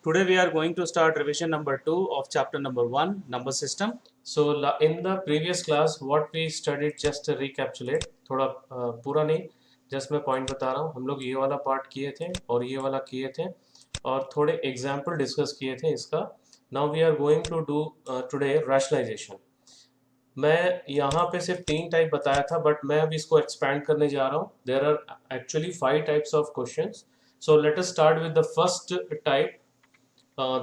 Today we are going to start revision number 2 of chapter number 1, number system. So in the previous class what we studied, just to recapitulate, थोड़ा पूरा नहीं, just मैं point बता रहा हूँ. हम लोग ये वाला पार्ट किए थे और ये वाला किए थे और थोड़े एग्जाम्पल डिस्कस किए थे इसका. Now we are going to do today rationalization. मैं यहाँ पे सिर्फ 3 टाइप बताया था, बट मैं अभी इसको एक्सपैंड करने जा रहा हूँ. There are actually 5 types of questions. So let us start with the first type,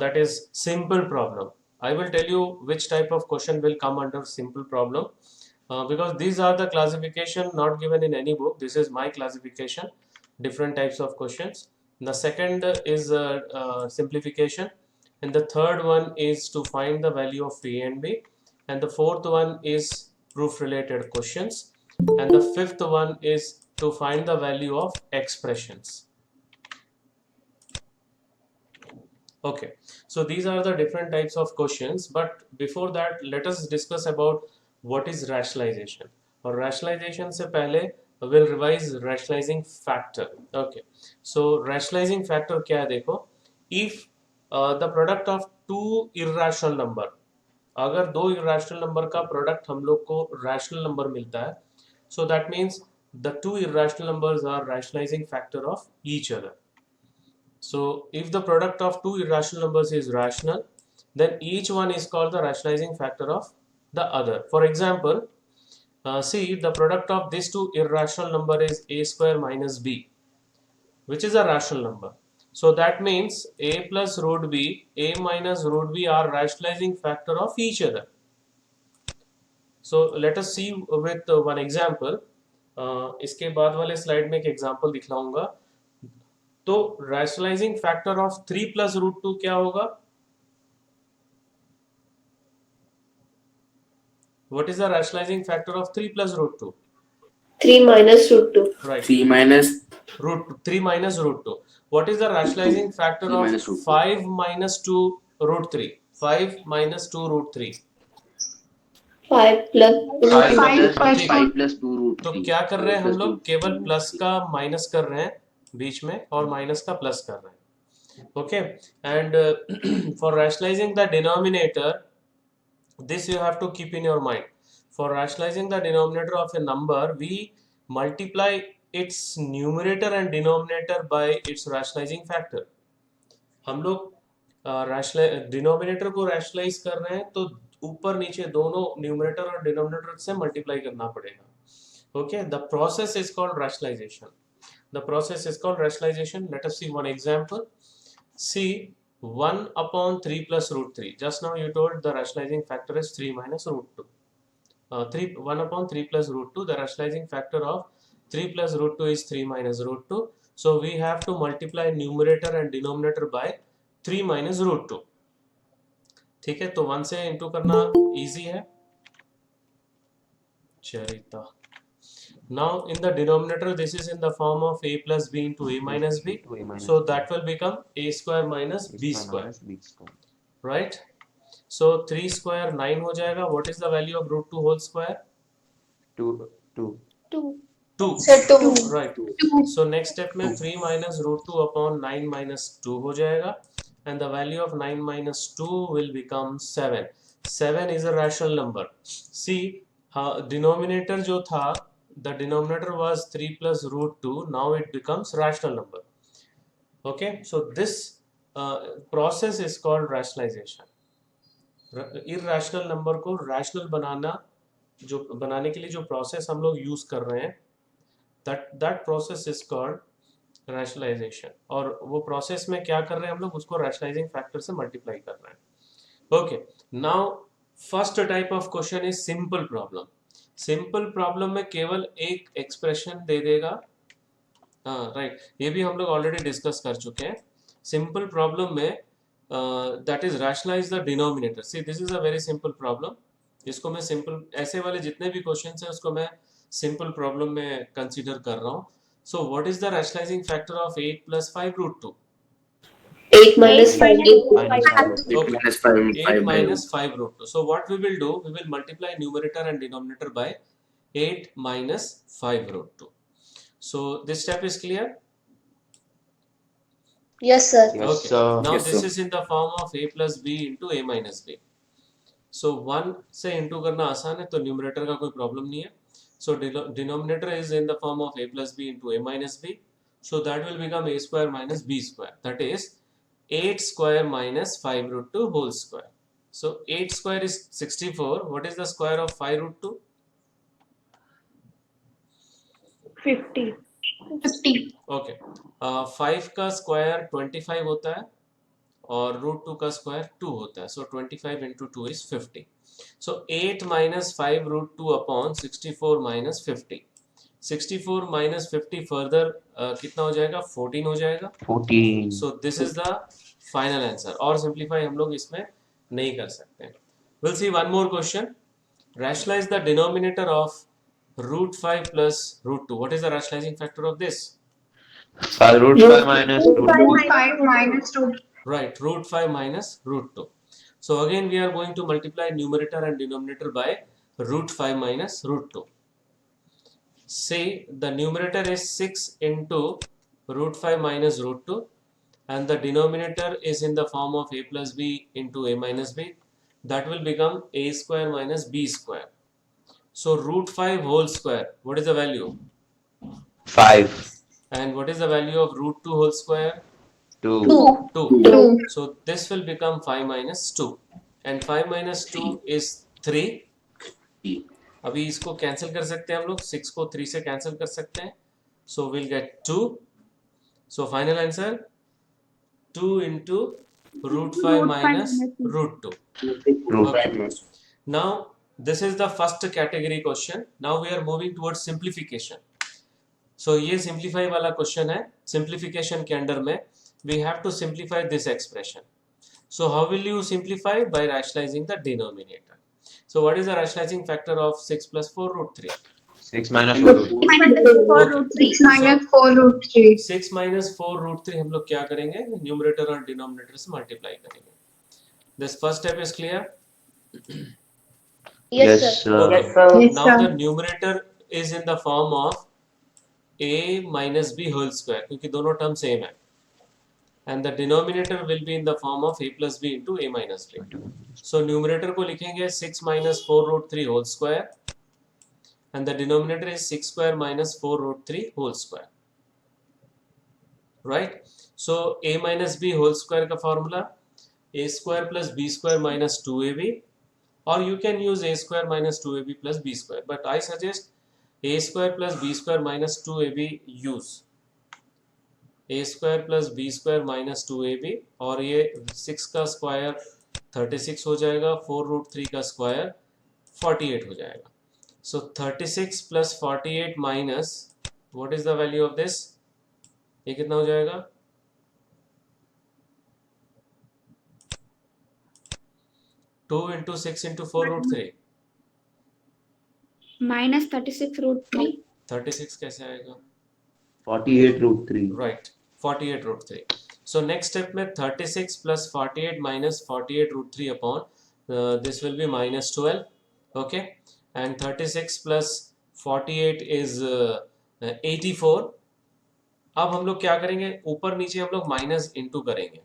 that is simple problem. I will tell you which type of question will come under simple problem, because these are the classification not given in any book. This is my classification, different types of questions. The second is simplification, and the third one is to find the value of a and b, and the fourth one is proof related questions, and the fifth one is to find the value of expressions. Okay, so these are the different types of questions, but before that let us discuss about what is rationalization. और rationalization से पहले we'll revise rationalizing factor. Okay, so rationalizing factor क्या है, देखो. If the product of two irrational number, अगर दो irrational number का product हम लोग को rational number मिलता है, so that means the two irrational numbers are rationalizing factor of each other. So if the product of two irrational numbers is rational, then each one is called the rationalizing factor of the other. For example, see, the product of these two irrational number is a square minus b, which is a rational number. So that means a plus root b, a minus root b are rationalizing factor of each other. So let us see with one example. इसके बाद वाले slide में एक example दिखलाऊंगा. तो rationalizing factor of 3 plus root 2 क्या होगा? What is the rationalizing factor of 3 plus root 2? 3 minus root 2. Right. 3 minus Root 3 minus root 2. What is the rationalizing factor 3 of minus root 2. 5 minus 2 root 3? 5 minus 2 root 3. 5 plus root 5 3. plus 2 root 3. तो क्या कर रहे हैं हम लोग? केवल plus का minus कर रहे हैं बीच में और माइनस का प्लस कर रहे हैं. Okay, and for rationalizing the denominator, this you have to keep in your mind. For rationalizing the denominator of a number, we multiply its numerator and denominator by its rationalizing factor. हम लोग denominator को rationalise कर रहे हैं तो ऊपर नीचे दोनों न्यूमरेटर और डिनोमिनेटर से मल्टीप्लाई करना पड़ेगा. Okay, the process is called rationalization. The process is called rationalization. Let us see one example. See, 1 upon 3 plus root 3. Just now you told the rationalizing factor is 3 minus root 2. 1 upon 3 plus root 2. The rationalizing factor of 3 plus root 2 is 3 minus root 2. So we have to multiply numerator and denominator by 3 minus root 2. ठीक है, तो 1 से into करना easy है. चरिता. Now in the denominator, this is in the form of a plus b into a minus b. So that will become a square minus b square. Right? So 3 square 9 हो जाएगा. What is the value of root 2 whole square? 2. 2. Sir, 2. Right. So next step में 3 minus root 2 upon 9 minus 2 हो जाएगा. And the value of 9 minus 2 will become 7. 7 is a rational number. See, denominator जो था, the denominator was 3 plus root 2. Now it becomes rational number. Okay, so this process is called rationalization. irrational number को rational बनाने के लिए जो process हम लोग use कर रहे हैं, that process is called rationalization. और वो process में क्या कर रहे हैं हम लोग? उसको rationalizing factor से multiply कर रहे हैं. Okay, now first type of question is simple problem. Simple problem में केवल एक एक्सप्रेशन दे देगा. राइट, ये भी हम लोग ऑलरेडी डिस्कस कर चुके हैं. सिंपल प्रॉब्लम में that is rationalize the denominator. See, this is a very simple problem. इसको मैं सिंपल, ऐसे वाले जितने भी क्वेश्चंस हैं उसको मैं सिंपल प्रॉब्लम में कंसीडर कर रहा हूँ. So what is the rationalising factor of 8 plus 5 root 2? 8 minus 5 root 2. 8 minus 5 root 2. So what we will do, we will multiply numerator and denominator by 8 minus 5 root 2. So this step is clear. Yes, sir. Yes, Okay. sir. Now Yes, this sir. is in the form of a plus b into a minus b. So 1 से into करना आसान है, तो numerator का कोई problem नहीं है. So denominator is in the form of a plus b into a minus b. So that will become a square minus b square. That is 8 square minus 5 root 2 whole square. So 8 square is 64. What is the square of 5 root 2? 50. Okay. 5 का square 25 होता है और root 2 का square 2 होता है. So 25 into 2 is 50. So 8 minus 5 root 2 upon 64 minus 50. 64 minus 50 further कितना हो जाएगा? 14 हो जाएगा. 14. So this is the final answer. और सिंप्लीफाई हम लोग इसमें नहीं कर सकते. Will see one more question. Rationalize the denominator of root 5 plus root 2. What is the rationalizing factor of this? Root 5 minus root 2. 5 minus 2. Right, root 5 minus root 2. So again we are going to multiply numerator and denominator by root 5 minus root 2. Say the numerator is 6 into root 5 minus root 2 and the denominator is in the form of a plus b into a minus b. That will become a square minus b square. So root 5 whole square, what is the value? 5. And what is the value of root 2 whole square? 2. 2. 2. So this will become 5 minus 2. And 5 minus 2 is 3. अभी इसको cancel कर सकते हैं हम लोग. 6 को 3 से cancel कर सकते हैं. So we'll get 2. So final answer 2 into root 5 minus root 2. Root Okay. Now this is the first category question. Now we are moving towards simplification. So ये simplify वाला question है. Simplification के अंदर में we have to simplify this expression. So how will you simplify? By rationalizing the denominator. So what is the rationalizing factor of 6 plus 4 root 3? 6 minus 4 root 3. minus 4 root 3. minus 4 root 3. 6 minus 4 root 3 हम लोग क्या करेंगे? Numerator और denominator से multiply करेंगे. This first step is clear? Yes, sir. sir. Yes, sir. Now the numerator is in the form of a minus b whole square क्योंकि दोनों term same है. And the denominator will be in the form of a plus b into a minus b. So numerator को लिखेंगे 6 minus 4 root 3 whole square and the denominator is 6 square minus 4 root 3 whole square. Right? So a minus b whole square का formula a square plus b square minus 2ab, or you can use a square minus 2ab plus b square, but I suggest a square plus b square minus 2ab use. a square plus b square minus 2ab और ये 6 का square 36 हो जाएगा, 4 root 3 का square 48 हो जाएगा. So 36 plus 48 minus what is the value of this? ये कितना हो जाएगा? 2 into 6 into 4 root 3. minus 36 root 3. 36 कैसे आएगा? 48 root 3. Right, 48 root 3. So next step में 36 plus 48 minus 48 root 3 upon this will be minus 12. Okay, and 36 plus 48 is 84. अब हम लोग क्या करेंगे? ऊपर नीचे हम लोग माइनस इंटू करेंगे.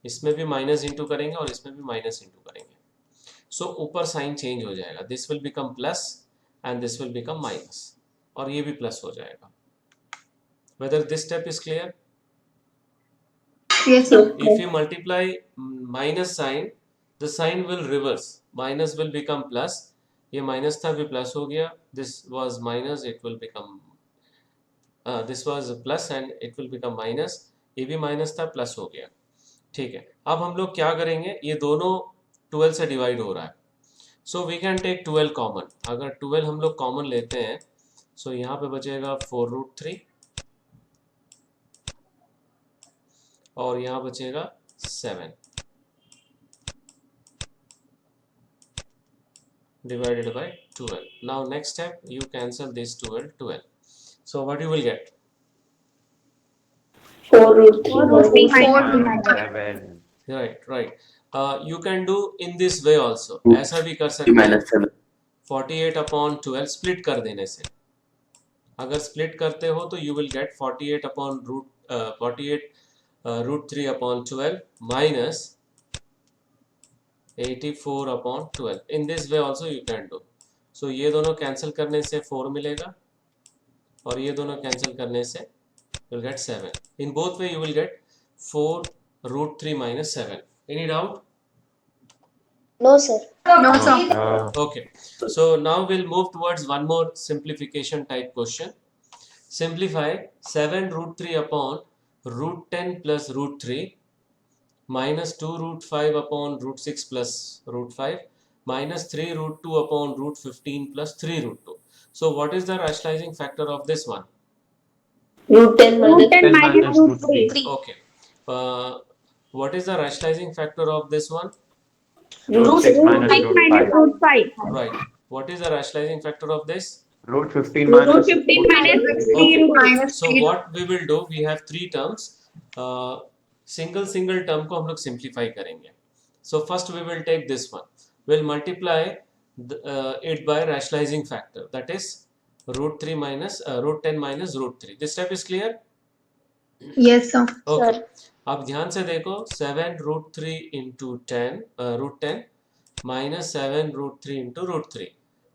इसमें भी माइनस इंटू करेंगे और इसमें भी माइनस इंटू करेंगे. सो ऊपर साइन चेंज हो जाएगा. This will become plus and this will become minus और ये भी प्लस हो जाएगा. Whether this step is clear? Yes, sir. If you multiply minus sign, the sign will reverse. Minus will become plus. ये minus था भी plus हो गया. This was minus, it will become this was plus and it will become minus. ये भी minus था plus हो गया. ठीक है. अब हम लोग क्या करेंगे? ये दोनों 12 से डिवाइड हो रहा है. So we can take 12 common. अगर 12 हम लोग common लेते हैं, so यहाँ पे बचेगा 4 root 3 और यहाँ बचेगा 7 divided by 12. Now next step, you cancel this 12. So what you will get? 4 root 3 7. Right. You can do in this way also. ऐसा भी कर सकते हैं. 48 upon 12 split कर देने से. अगर split करते हो तो you will get 48 upon root 48 root 3 upon 12 minus 84 upon 12. In this way also you can do. So ये दोनों कैंसिल करने से 4 मिलेगा और ये दोनों कैंसिल करने से you will get 7. In both way you will get 4 root 3 minus 7. Any doubt? No, sir. No, sir. Okay. So now we'll move towards one more simplification type question. Simplify 7 root 3 upon root 10 plus root 3 minus 2 root 5 upon root 6 plus root 5 minus 3 root 2 upon root 15 plus 3 root 2. So what is the rationalizing factor of this one? Root 10 Root minus 10 minus minus root root 3. three. Okay. What is the rationalizing factor of this one? Root 6 minus Root root 5. minus root 5. Right. What is the rationalizing factor of this? Root 15 Root minus 15 root minus 3. 16 minus So 3. what we will do, we have three terms. Single term को हम लोग simplify करेंगे. So first we will take this one. We'll multiply it by rationalizing factor. That is root 10 minus root 3. This step is clear? Yes, sir. Okay. Sir. अब ध्यान से देखो 7 root 3 into 10 root 10 minus 7 root 3 into root 3,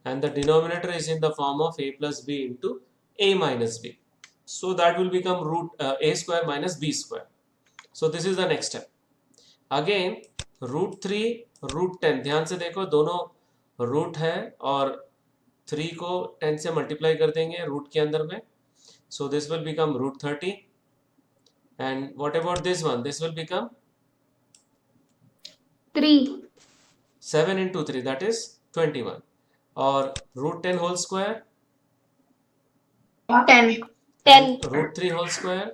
and the denominator is in the form of a plus b into a minus b. So that will become root a square minus b square. So this is the next step. Again root 3 root 10, ध्यान से देखो दोनों root है और 3 को 10 से multiply कर देंगे रूट के अंदर में. So this will become root 30. And what about this one? This will become 3. 7 into 3, that is 21. Or root 10 whole square, 10. root 3 whole square,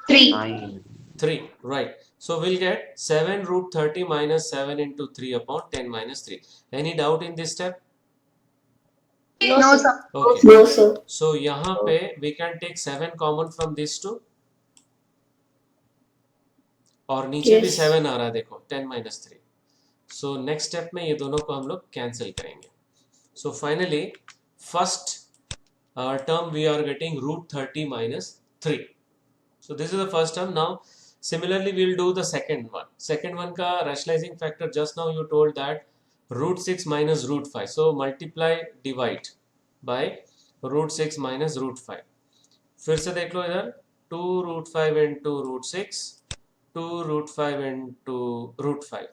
3. 9. 3. Right. So we'll get 7 root 30 minus 7 into 3 upon 10 minus 3. Any doubt in this step? No, sir. Okay. No, sir. So यहाँ पे we can take 7 common from these two. और नीचे भी Yes. 7 आ रहा है देखो 10 minus 3. So next step में ये दोनों को हम लोग cancel करेंगे. So finally first term we are getting root 30 minus 3. So this is the first term. Now similarly we will do the second one. Second one का rationalizing factor just now you told that root 6 minus root 5. So multiply divide by root 6 minus root 5. फिर से देख लो इधर 2 root 5 into root 6, 2 root 5 into root 5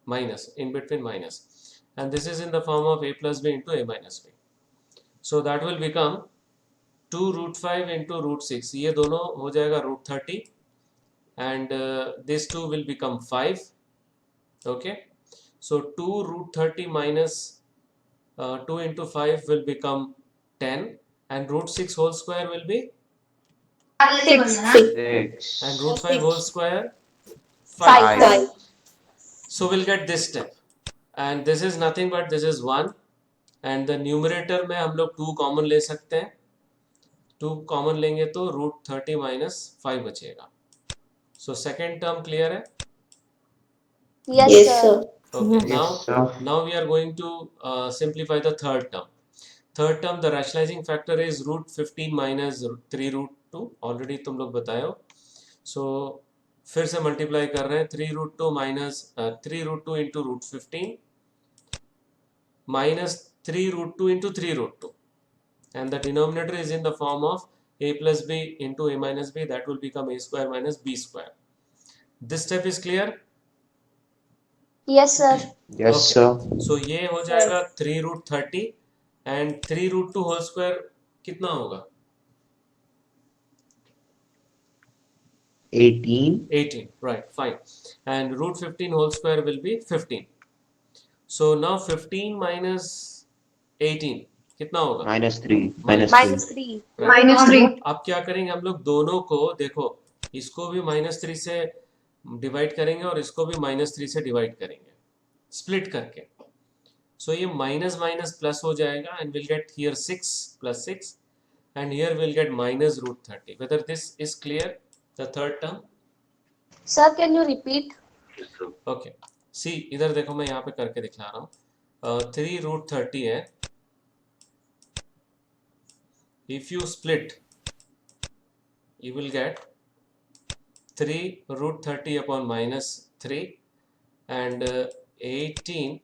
minus, in between minus, and this is in the form of a plus b into a minus b. So that will become 2 root 5 into root 6. ये दोनों हो जाएगा root 30 and this 2 will become 5. Okay. So 2 root 30 minus 2 into 5 will become 10 and root 6 whole square will be 6. 6. and root 5 whole square 5. 5. So we'll get this step and this is nothing but this is 1 and the numerator में हम लोग 2 common ले सकते हैं. 2 common लेंगे तो root 30 minus 5 बचेगा. So second term clear है? Yes, sir. Okay. Yes, Now we are going to simplify the third term. Third term the rationalizing factor is root 15 minus 3 root 2. Already तुम लोग बताए हो. So फिर से मल्टीप्लाई कर रहे हैं 3 root 2 minus 3 root 2 into root 15 minus 3 root 2 into 3 root 2, and the denominator is in the form of a plus b into a minus b. That will become a square minus b square. This step is clear? Yes, sir. Yes, Okay. sir. So ये हो जाएगा 3 root 30 and 3 root 2 whole square कितना होगा? 18. 18. Right, fine. And root 15 whole square will be 15. So now 15 minus 18 कितना होगा? Minus 3. Minus Minus 3. Minus 3. अब क्या करेंगे हम लोग दोनों को देखो इसको भी -3 से डिवाइड करेंगे और इसको भी -3 से डिवाइड करेंगे स्प्लिट करके. सो ये माइनस माइनस प्लस हो जाएगा and will get here 6 plus 6 and here we'll get minus root 30. Whether this is clear, the third term? Sir, can you repeat? Okay. See इधर देखो मैं यहाँ पे करके दिखा रहा हूँ. 3 root 30 है. If you split, you will get 3 root 30 upon minus 3 and 18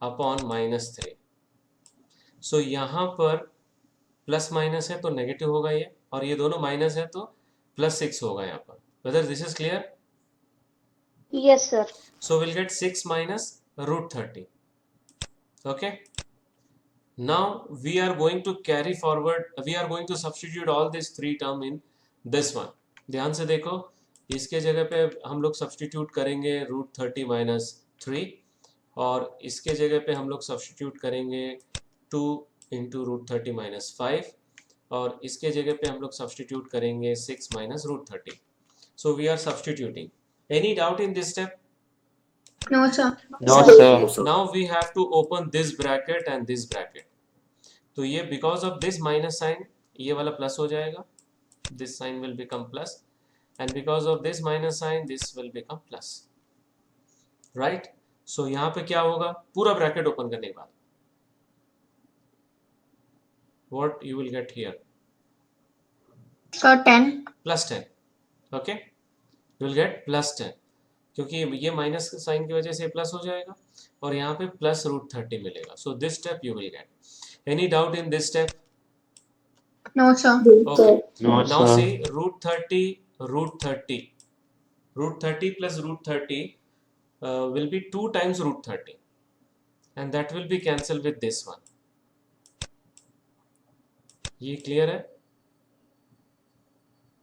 upon minus 3. सो यहाँ पर प्लस माइनस है तो नेगेटिव होगा ये, और ये दोनों माइनस है तो +6 होगा यहाँ पर. Whether this is clear? Yes, sir. So we'll get 6 minus root 30. Okay. Now we are going to carry forward, we are going to substitute all these three term in this one. ध्यान से देखो, इसके जगह पे हम लोग substitute करेंगे √30 minus 3, और इसके जगह पे हम लोग सब्सटीट्यूट करेंगे 2 into √30 minus 5, और इसके जगह पे हम लोग सब्सटीट्यूट करेंगे 6 minus √30. So we are substituting. Any doubt in this step? No, sir. No, sir. Now we have to open this bracket and this bracket. तो ये because of this minus sign, ये वाला प्लस हो जाएगा, this sign will become plus, and because of this minus sign, this will become plus, right? So यहाँ पे क्या होगा, पूरा ब्रैकेट ओपन करने के बाद what you will get here? Sir, 10. +10. Okay, you will get +10, क्योंकि ये माइनस साइन की वजह से प्लस हो जाएगा, और यहाँ पे प्लस √30 मिलेगा. So this step you will get. Any doubt in this step? No, sir. Okay. No, Now sir. see √30 plus √30 will be 2 times √30, and that will be cancelled with this one. ये clear है?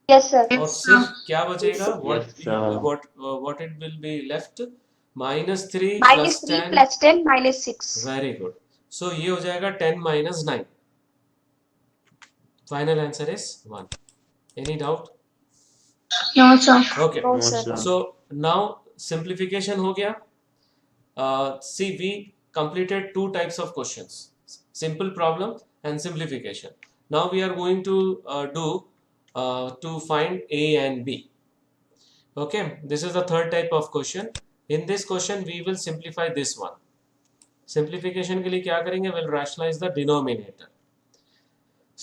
Yes, sir. और सिर्फ क्या बचेगा? Yes, sir. What it will be left? -3 Minus plus 3 10. plus 10 minus 6. Very good. So ये हो जाएगा 10 minus 9. Final answer is 1. Any doubt? No, sir. Okay. No, No, sir. sir. So now simplification हो गया. See, we completed 2 types of questions: simple problem and simplification. Now we are going to do to find A and B. Okay, this is the third type of question. In this question, we will simplify this one. Simplification के लिए क्या करेंगे? We'll rationalize the denominator.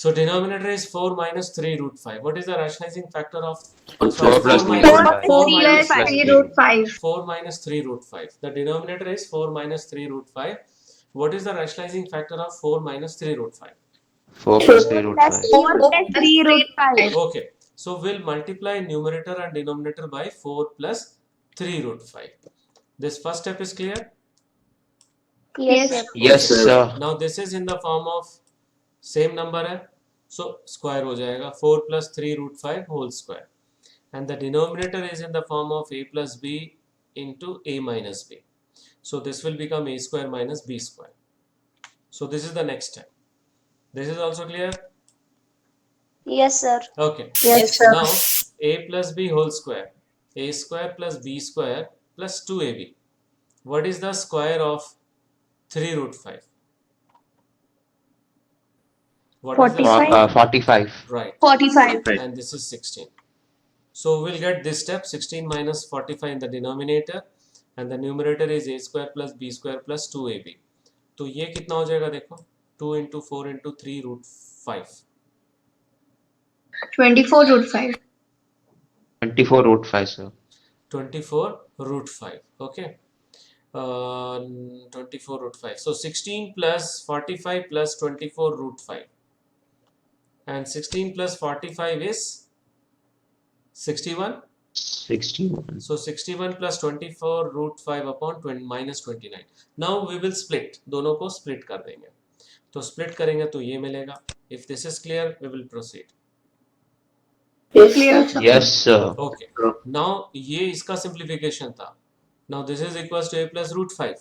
So denominator is 4 minus 3 root 5. What is the rationalizing factor of 4 sorry, plus 4 3 minus- root 5. 4 4 minus plus 3 root 5. 4 minus 3 root 5. The denominator is 4 minus 3 root 5. What is the rationalizing factor of 4 minus 3 root 5? 4 plus 3 root 5. 4 plus 3 root 5. Okay, so we'll multiply numerator and denominator by 4 plus 3 root 5. This first step is clear? Yes, sir. Yes, sir. Now this is in the form of same number है, so square हो जाएगा 4 plus 3 root 5 whole square, and the denominator is in the form of a plus b into a minus b. So this will become a square minus b square. So this is the next step. This is also clear? Yes, sir. Okay. Yes, sir. Now a plus b whole square, a square plus b square plus 2ab. What is the square of 3 root 5? What is the 45. 45. right? 45. And this is 16. So we'll get this step: 16 minus 45 in the denominator, and the numerator is a square plus b square plus 2ab. तो ये कितना हो जाएगा? देखो, 2 into 4 into 3 root 5. 24 root 5. 24 root 5, sir. 24 root 5. Okay. 24 root 5. So 16 plus 45 plus 24 root 5. And 16 plus 45 is 61. 61. So 61 plus 24 root 5 upon minus 29. Now we will split. दोनों को split कर देंगे. तो split करेंगे तो ये मिलेगा. If this is clear, we will proceed. Clear, sir. Yes, sir. Okay. Now ये इसका simplification था. Now this is equals to a plus root 5.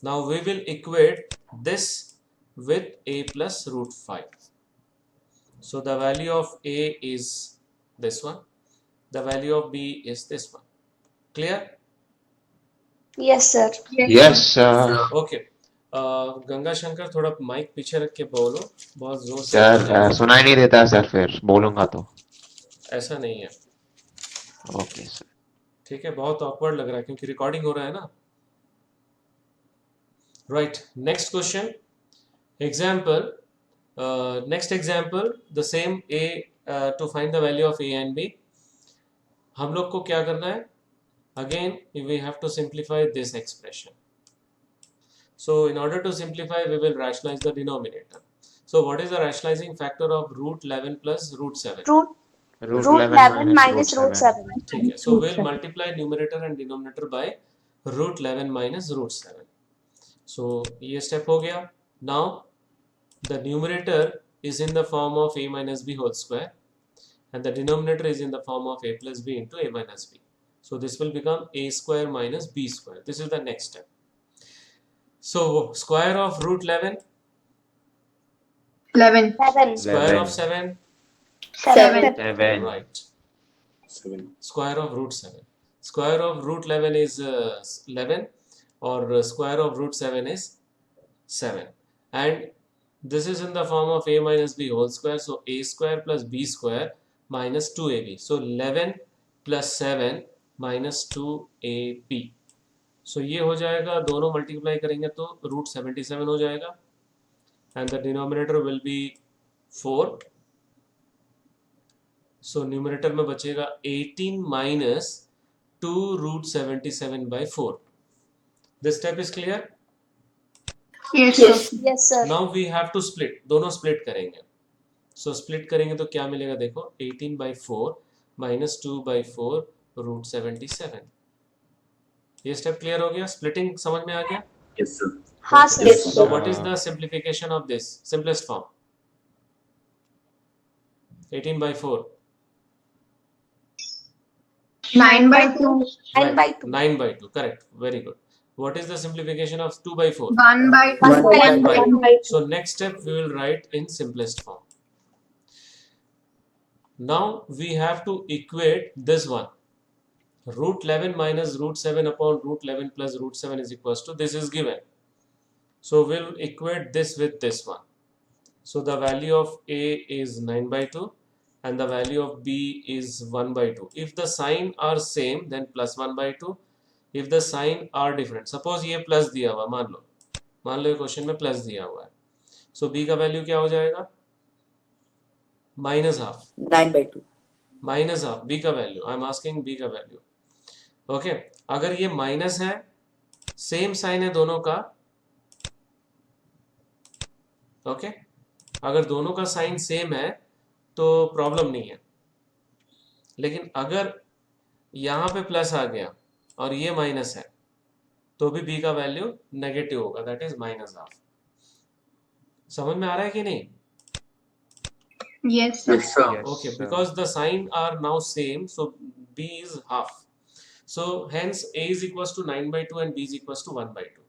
Now we will equate this with a plus root 5. So the value of a is this one. The value of b is this one. Clear? Yes, sir. Yes, sir. Okay. Ganga Shankar थोड़ा mic पीछे रख के बोलो, बहुत जोर से sir सुनाई नहीं देता सर, फिर बोलूंगा तो. ऐसा नहीं है, ओके सर. ठीक है? बहुत awkward लग रहा है क्योंकि रिकॉर्डिंग हो रहा है ना. Right. Next question. Example. Next example, the same a to find the value of a and b. हम लोग को क्या करना है? Again, we have to simplify this expression. So in order to simplify, we will rationalize the denominator. So what is the rationalizing factor of root 11 plus root 7? Root Root root 11 11 minus minus root 7. ठीक है. So we'll multiply numerator and denominator by root 11 minus root 7. So ये step हो गया. Now the numerator is in the form of a minus b whole square and the denominator is in the form of a plus b into a minus b. So this will become a square minus b square. This is the next step. So square of root 11, 11. 7. square of 7, 7. 7. right. Square of root 7. Square of root 11 is 11 or square of root 7 is 7. And this is in the form of a minus b whole square. So a square plus b square minus 2ab. So 11 plus 7 minus 2ab. So ये हो जाएगा, दोनों multiply करेंगे तो root 77 हो जाएगा and the denominator will be 4. So numerator में बचेगा 18 minus 2 root 77 by 4. This step is clear? Yes, sir. Yes, sir. Now we have to split. दोनों split करेंगे. So split करेंगे तो क्या मिलेगा? देखो 18 by 4 minus 2 by 4 root 77. ये step clear हो गया? Splitting समझ में आ गया? Yes, sir. हाँ, sir. Yes, So what is the simplification of this? Simplest form. 18 by 4. 9 by 2. 9 by 2. 9 by 2. Correct. Very good. What is the simplification of 2 by 4? 1 by 2. 1 by 2. Right. 1 by 2. So next step we will write in simplest form. Now we have to equate this one. Root 11 minus root 7 upon root 11 plus root 7 is equals to, this is given. So we'll equate this with this one. So the value of A is 9 by 2 and the value of B is 1 by 2. If the sign are same, then plus 1 by 2. If the sign are different, suppose ये plus दिया हुआ, मान लो ये question में plus दिया हुआ है. So B का वैल्यू क्या हो जाएगा? Minus half. 9 by 2. Minus half. B का value, I am asking B का वैल्यू. ओके, अगर ये माइनस है, सेम साइन है दोनों का, ओके, अगर दोनों का साइन सेम है तो प्रॉब्लम नहीं है. लेकिन अगर यहाँ पे प्लस आ गया और ये माइनस है तो भी बी का वैल्यू नेगेटिव होगा, दैट इज माइनस हाफ. समझ में आ रहा है कि नहीं? Yes, sir. Yes, sir. Okay, because the sign are now same, so b is half. So hence a is equals to 9 by 2 and b is equals to 1 by 2.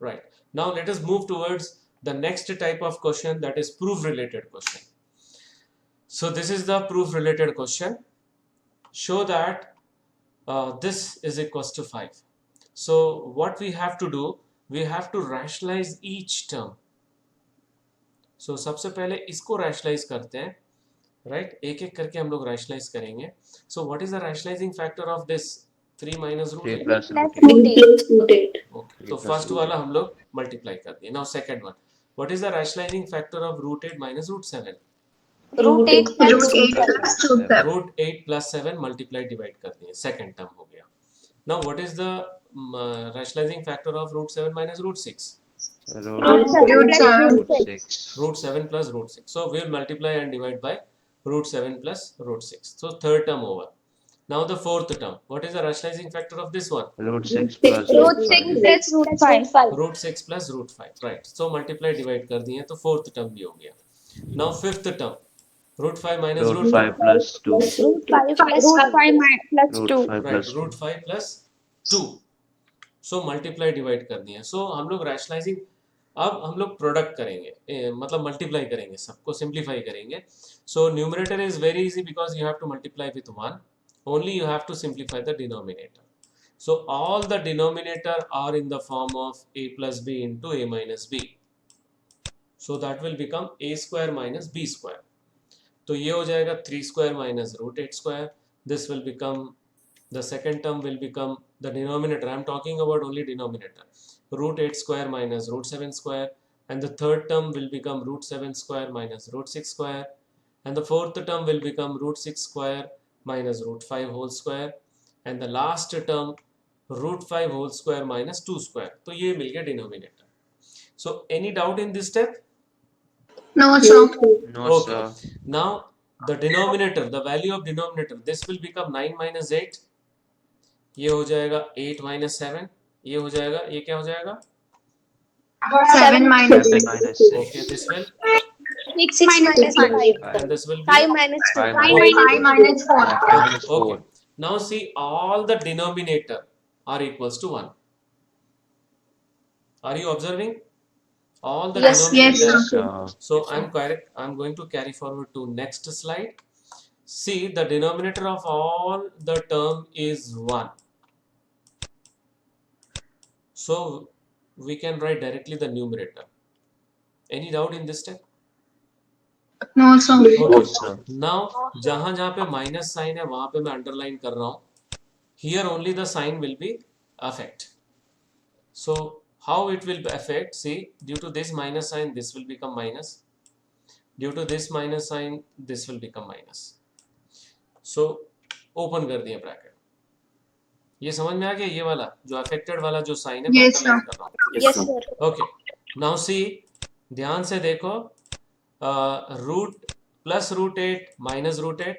Right. Now let us move towards the next type of question, that is proof related question. So this is the proof related question. Show that this is equals to 5. So what we have to do, we have to rationalize each term. So सबसे पहले इसको rationalize करते हैं, right? एक एक करके हम लोग rationalize करेंगे. So what is the rationalizing factor of this 3 minus root 3 8? plus Plus root 8. root 8. Okay. तो 3 plus first root वाला हम लोग multiply कर दिए. Now second one. What is the rationalizing factor of root 8 minus root 7? Root 8 plus Root 8 root 7. plus root 7. Root 8 plus 7 multiply divide कर दिए. Second term हो गया. Now what is the rationalizing factor of root 7 minus root 6? Root Root 7 Root plus 7. root 6. 6. Root 7 plus root 6. So we will multiply and divide by root 7 plus root 6. So third term over. Now the fourth term. What is the rationalizing factor of this one? Root 6 plus Root root 6 5. plus root 5. Root 6 plus root 5. Right. So multiply divide कर दिए तो fourth term भी हो गया. Now fifth term. Root 5 minus Root 5 plus 2. Root 5 plus Root 5 plus Root 2. 5 Right. plus 2. Root 5 plus 2. So multiply divide कर दिए. So हम लोग rationalizing, अब हम लोग प्रोडक्ट करेंगे, मतलब मल्टीप्लाई करेंगे, सबको सिंप्लीफाई करेंगे. So numerator is very easy because you have to multiply with 1, only you have to simplify the denominator. So all the denominator are in the form of a plus b into a minus b. So that will become a square minus b square. तो ये हो जाएगा 3 square minus root 8 square. This will become, the second term will become the denominator. I am talking about only denominator. Root 8 square minus root 7 square, and the third term will become root 7 square minus root 6 square, and the fourth term will become root 6 square minus root 5 whole square and the last term root 5 whole square minus 2 square. तो ये मिल गया denominator. So any doubt in this step? No, sir. No, Okay. sir. Now the denominator, the value of denominator, this will become 9 minus 8. ये हो जाएगा 8 minus 7. ये हो जाएगा, ये क्या हो जाएगा? 7 minus 7 6. minus Okay, 6. this will, 6 minus 5. and this will be 5 minus 2. 5 5 minus minus 4. 5 minus 4. okay. Now see, all the denominator are equals to 1. Are you observing? All the Yes, denominator. yes, Sir. So I'm going to carry forward to next slide. See, the denominator of all the term is 1. So we can write directly the numerator. Any doubt in this step? No, sir. Okay. sir. Now जहाँ जहाँ पे minus sign है वहाँ पे मैं underline कर रहा हूँ. Here only the sign will be affect. So how it will affect? See, due to this minus sign, this will become minus. Due to this minus sign, this will become minus. So open कर दिया bracket. ये समझ में आ गया, ये वाला जो affected वाला जो साइन है मैं Yes, अंडरलाइन कर रहा हूँ. Yes, sir. Okay. Now see, ध्यान से देखो, root plus root 8 minus root 8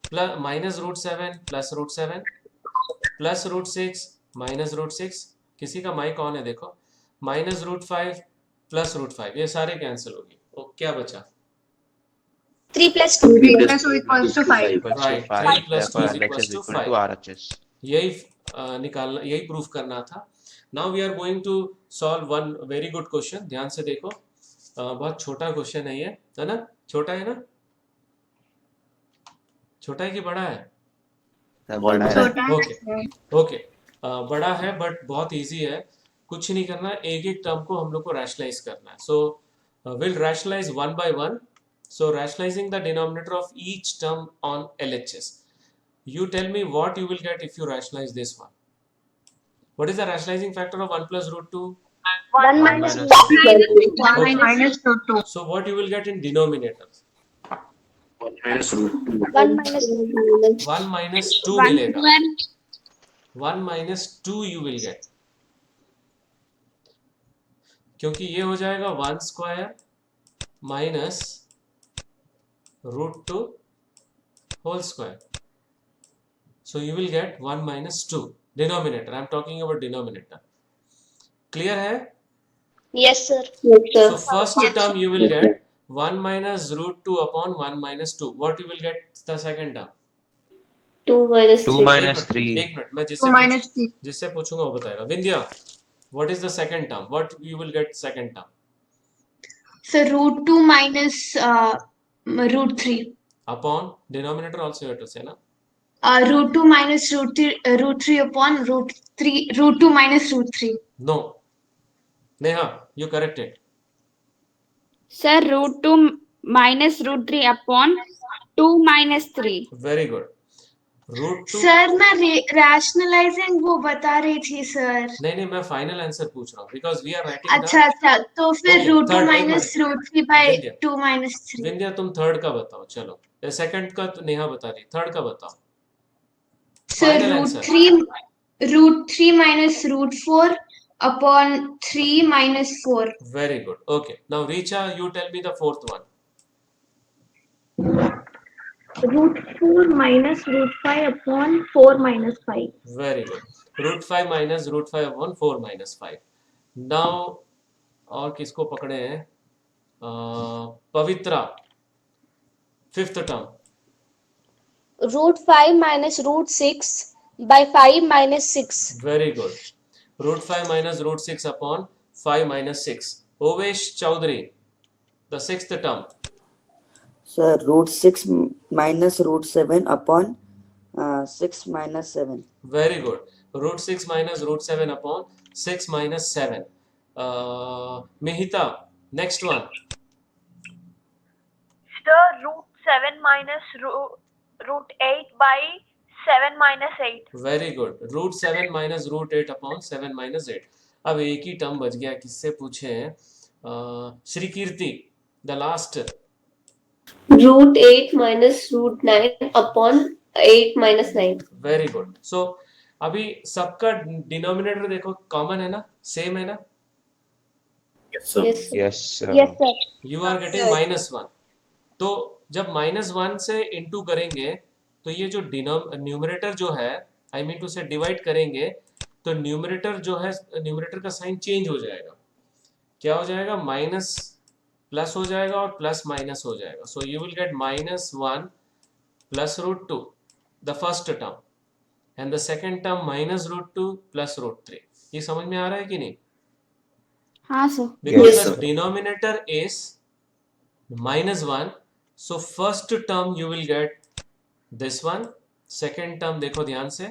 plus minus root 7 plus root 7 plus root 6 minus root 6. किसी का माइक ऑन है देखो. माइनस रूट 5 प्लस रूट 5, ये सारे कैंसिल होगी. तो क्या बचा? 3 plus 2. 3 plus 2 equals to 5. Equals to Right. 5. 3 plus 2 Therefore, is equals LHS to equal 5. to RHS. यही निकालना, यही प्रूफ करना था. Now we are going to solve one very good question. ध्यान से देखो, बहुत छोटा क्वेश्चन है ये, है ना? छोटा है ना? छोटा है कि बड़ा है? बड़ा है. छोटा है, ओके sir. ओके. बड़ा है बट बहुत इजी है. कुछ नहीं करना, एक एक टर्म को हम लोग को रैशनलाइज करना है. So will rationalize one by one. So rationalizing the denominator of each term on LHS. You tell me what you will get if you rationalize this one. What is the rationalizing factor of 1 plus root 2? 1 1 minus minus 1 Okay. minus root 2. So what you will get in denominator? 1 minus 1 minus 2 1 मिलेगा. 1 minus 2 you will get. क्योंकि ये हो जाएगा 1 square minus root 2 whole square. So you will get 1 minus 2 denominator. I am talking about denominator. Clear है? Yes, sir. So first term you will get 1 minus root 2 upon 1 minus 2. What you will get the second term? 2 minus 2 3. minus 3. एक minute, मैं 2 minus 3. जिससे पूछूंगा वो बताएगा. Vindhya, what is the second term? What you will get second term? So root 2 minus root 3. Upon denominator also you have to say na. Root 2 minus root 3 upon root 2 minus root 3. No. Neha, you correct it. Sir, root 2 minus root 3 upon 2 minus 3. Very good. Root 2. Sir मैं rationalising वो बता रही थी sir. नहीं मैं final answer पूछ रहा हूँ because we are writing अच्छा अच्छा, तो फिर Okay, root 2 third, एक minus minute. root 3 by Vindhya. 2 minus 3. Vindhya तुम थर्ड का बताओ. चलो, सेकंड का तो नेहा बता रही, थर्ड का बताओ. So Final answer. root 3 minus root 4 upon 3 minus 4. Very good. Okay. Now Richa, you tell me the fourth one. Root 4 minus root 5 upon 4 minus 5. Very good. Root 5 minus root 5 upon 4 minus 5. Now और किसको पकड़े हैं? पवित्रा, fifth term. Root 5 minus root 6 by 5 minus 6. Very good. Root 5 minus root 6 upon 5 minus 6. Ovesh Chaudhary, the sixth term. Sir, root 6 minus root 7 upon 6 minus 7. Very good. Root 6 minus root 7 upon 6 minus 7. Mihita, next one. Sir, root 7 minus root 8 by 7 minus 8. Very good. Root 7 minus root 8 upon 7 minus 8. अब एक ही term बच गया, किससे पूछे हैं? श्री कीर्ति, the last root 8 minus root 9 upon 8 minus 9. Very good. So अभी सबका denominator देखो कॉमन है ना, सेम है ना. Yes, sir. Yes, sir. Yes, sir. You are getting -1. तो जब -1 से इंटू करेंगे तो ये जो न्यूमरेटर जो है, आई मीन टू से डिवाइड करेंगे, तो न्यूमरेटर जो है, न्यूमरेटर का साइन चेंज हो जाएगा. क्या हो जाएगा? माइनस प्लस हो जाएगा और प्लस माइनस हो जाएगा. So you will get -1 plus √2 the first term, and the second term -√2 plus √3. ये समझ में आ रहा है कि नहीं? हाँ sir. Because Yes, the sir. denominator is -1, so first term you will get this one. Second term देखो ध्यान से,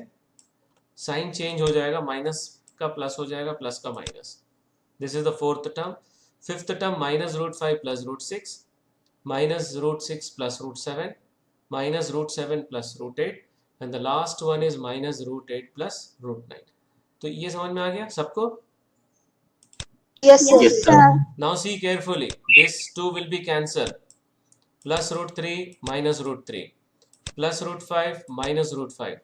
साइन चेंज हो जाएगा, माइनस का प्लस हो जाएगा, प्लस का minus. This is the fourth term. Fifth term -√5 plus √6, -√6 plus √7, -√7 plus √8, and the last one is -√8 plus √9. तो ये समझ में आ गया सबको? Yes, sir. Yes, sir. Now see carefully. This 2 will be cancelled. Plus √3 minus √3. Plus √5 minus √5.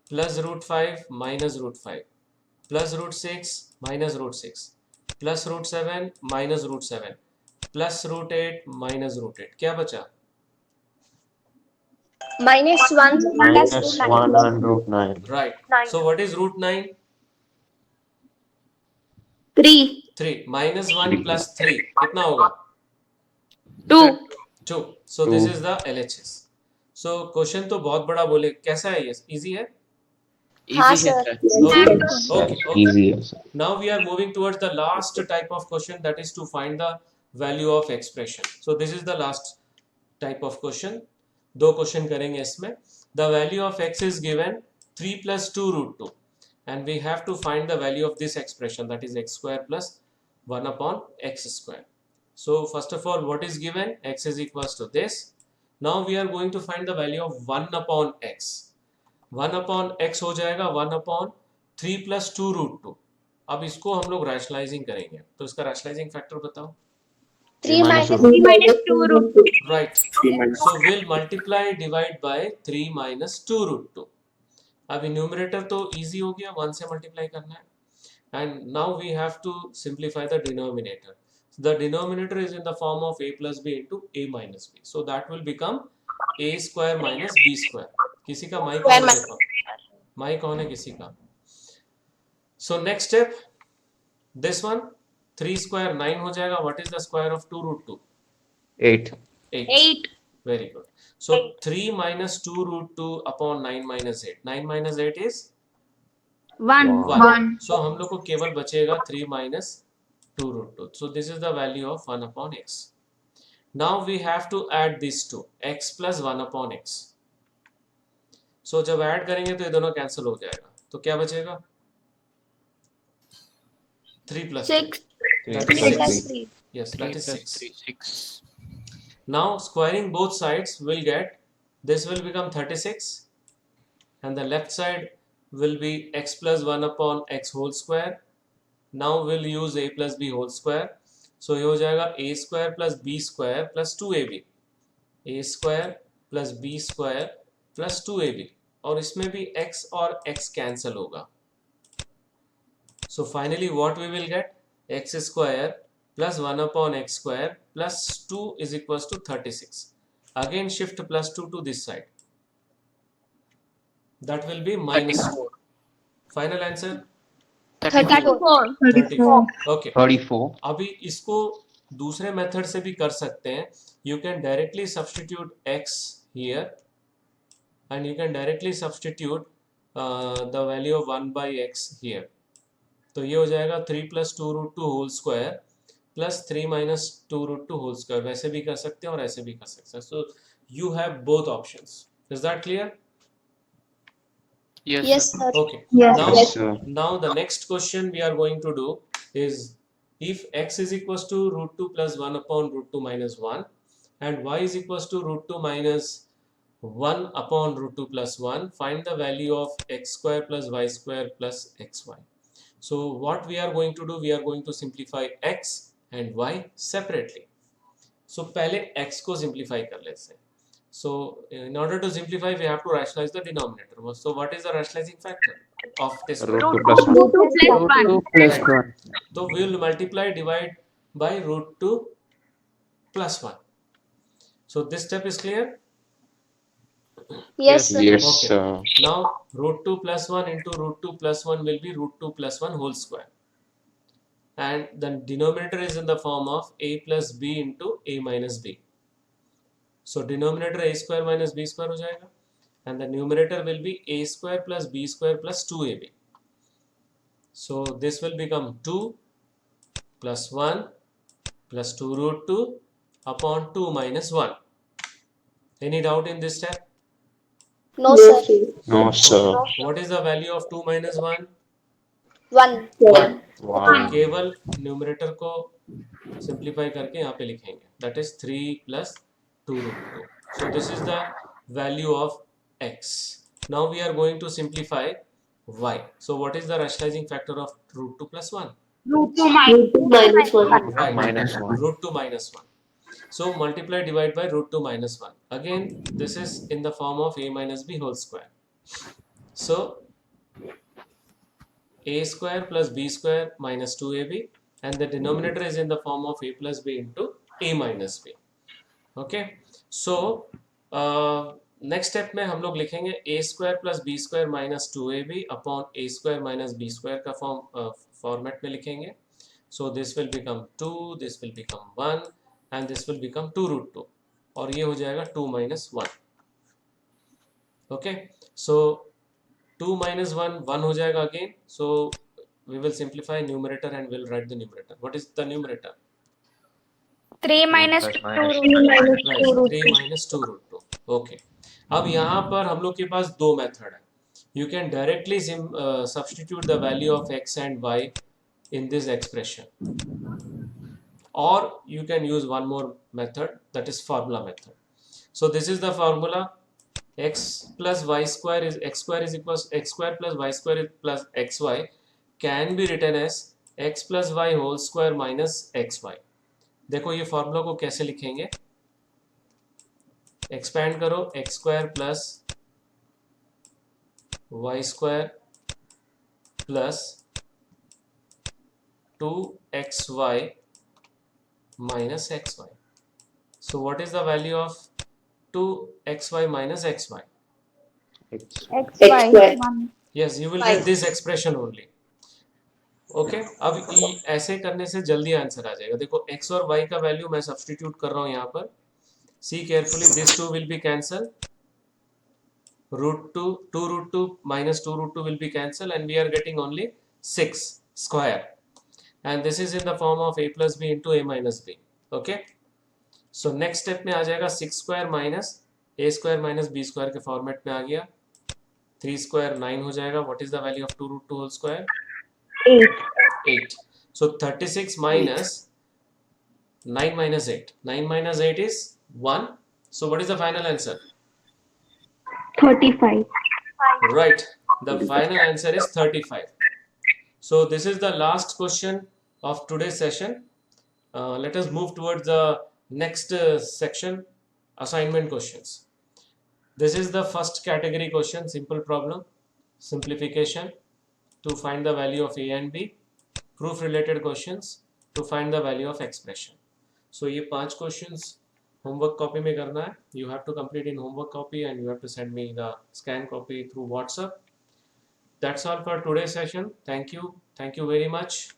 Plus √5 minus √5. Plus √6 minus √6. Plus √7 minus √7. Plus √8 minus √8. क्या बचा? -1 plus Minus root 1 9. and root 9. Right. 9. So what is √9? 3. 3. -1 plus 3. कितना होगा? 2. 2. So this 2. is the LHS. So question तो बहुत बड़ा बोले, कैसा है ये? Easy है? हाँ, sir. Okay. Okay. Okay. Easy, yes, sir. Now we are moving towards the last type of question, that is to find the value of expression. So this is the last type of question. दो question करेंगे इसमें. The value of x is given 3 plus 2 √2, and we have to find the value of this expression, that is x square plus 1 upon x square. So first of all, what is given? X is equals to this. Now we are going to find the value of 1 upon x. 1 upon x हो जाएगा 1 upon 3 plus 2 √2. अब इसको हम लोग rationalising करेंगे, तो इसका rationalising factor बताओ. 3 minus 3 minus 2 root 2. Right. So we'll multiply divide by 3 minus 2 √2. अभी न्यूमरेटर तो इजी हो गया, 1 से मल्टीप्लाई करना है. And now we have to simplify the denominator. The denominator is in the form of a plus b into a minus b. So that will become a square minus b square. किसी का mic on है? देखो mic on है किसी का. So next step, this one 3 square 9 हो जाएगा. What is the square of 2 √2? 8. 8. Very good. So 3 minus 2 √2 upon 9 minus 8. 9 minus 8 is 1. 1. So हम लोग को केवल बचेगा 3 minus 2 √2. So this is the value of 1 upon x. Now we have to add these two, x plus 1 upon x. So जब add करेंगे तो ये दोनों कैंसिल हो जाएगा. तो क्या बचेगा? 3 plus 6. 3 That plus is 3. 6. Yes, that is 6. Now squaring both sides will get, this will become 36, and the left side will be x plus 1 upon x whole square. Now we'll use a plus b whole square. So ये हो जाएगा a square plus b square plus 2ab. a square plus b square plus 2ab. और इसमें भी x और x cancel होगा. So finally what we will get? X square plus 1 upon x square plus 2 is equals to 36. Again shift plus 2 to this side. That will be -4. Final answer? 34. 34. Okay. 34. अभी इसको दूसरे method से भी कर सकते हैं. You can directly substitute x here, and you can directly substitute the value of 1 by x here. तो ये हो जाएगा 3 plus 2 √2 whole square plus 3 minus 2 √2 whole square. वैसे भी कर सकते हैं और ऐसे भी कर सकते हैं. So you have both options. Is that clear? Yes, sir. Okay. Yes. Now, Yes, sir. now the next question we are going to do is, if x is equals to √2 plus 1 upon √2 minus 1, and y is equals to √2 minus 1 upon √2 plus 1, find the value of x square plus y square plus xy. So what we are going to do, we are going to simplify x and y separately. सो पहले x को simplify कर लेते हैं. So in order to simplify, we have to rationalize the denominator. So what is the rationalizing factor of this Root one? 2 plus 1. Root 2 plus 1. 2 plus 1. So we will multiply divide by root 2 plus 1. So this step is clear? Yes, sir. Yes, Okay. sir. Now root 2 plus 1 into root 2 plus 1 will be root 2 plus 1 whole square. And the denominator is in the form of a plus b into a minus b. So denominator a square minus b square हो जाएगा. And the numerator will be a square plus b square plus 2ab. So this will become 2 plus 1 plus 2 root 2 upon 2 minus 1. Any doubt in this step? No, sir. No, sir. What is the value of 2 minus 1? 1. 1. Wow. केवल numerator को simplify करके यहाँ पे लिखेंगे. That is 3 plus 2 root 2. So this is the value of x. Now we are going to simplify y. So what is the rationalizing factor of root 2 plus 1? Root 2 minus Minus 1. Right. Minus 1. Root 2 minus 1. So multiply divide by root 2 minus 1. Again, this is in the form of a minus b whole square. So a square plus b square minus 2ab, and the denominator is in the form of a plus b into a minus b. Okay. So next step में हम लोग लिखेंगे a square plus b square minus 2ab upon a square minus b square का format में लिखेंगे. So this will become 2, this will become 1, and this will become 2 root 2, और ये हो जाएगा 2 minus 1. Okay. So 2 minus 1 1 हो जाएगा again. So we will simplify numerator and we'll write the numerator. What is the numerator? 3 minus Plus 2 minus root Right, 3 minus 2 root 2. Okay. अब यहाँ पर हम लोग के पास दो मेथड है. You can directly substitute the value of x and y in this expression, or you can use one more method, that is formula method. So this is the formula. X plus y square is x square is equals x square plus y square is plus xy can be written as x plus y whole square minus xy. देखो ये formula को कैसे लिखेंगे. Expand करो, x square plus y square plus 2xy minus xy. So what is the value of 2xy minus xy? x. x X y square. 1. Yes, you will get this expression only. Okay. अब ऐसे करने से जल्दी answer आ जाएगा. देखो x और y का value मैं सब्स्टिट्यूट कर रहा हूँ यहाँ पर. See carefully, this 2 will be cancelled. Root 2 root 2 minus 2 root 2 will be cancelled, and we are getting only 6 square. And this is in the form of a plus b into a minus b. Okay. So next step में आ जाएगा 6 square minus a square minus b square के format में आ गया. 3 square 9 हो जाएगा. What is the value of 2 root 2 whole square? 8. So 36 minus 9 minus 8. 9 minus 8 is 1. So what is the final answer? 35. Right. The final answer is 35. So this is the last question of today's session. Let us move towards the next section, assignment questions. This is the first category question, simple problem, simplification to find the value of a and b, proof related questions to find the value of expression. So ये 5 questions homework copy में करना है. You have to complete in homework copy and you have to send me the scan copy through WhatsApp. That's all for today's session. Thank you very much.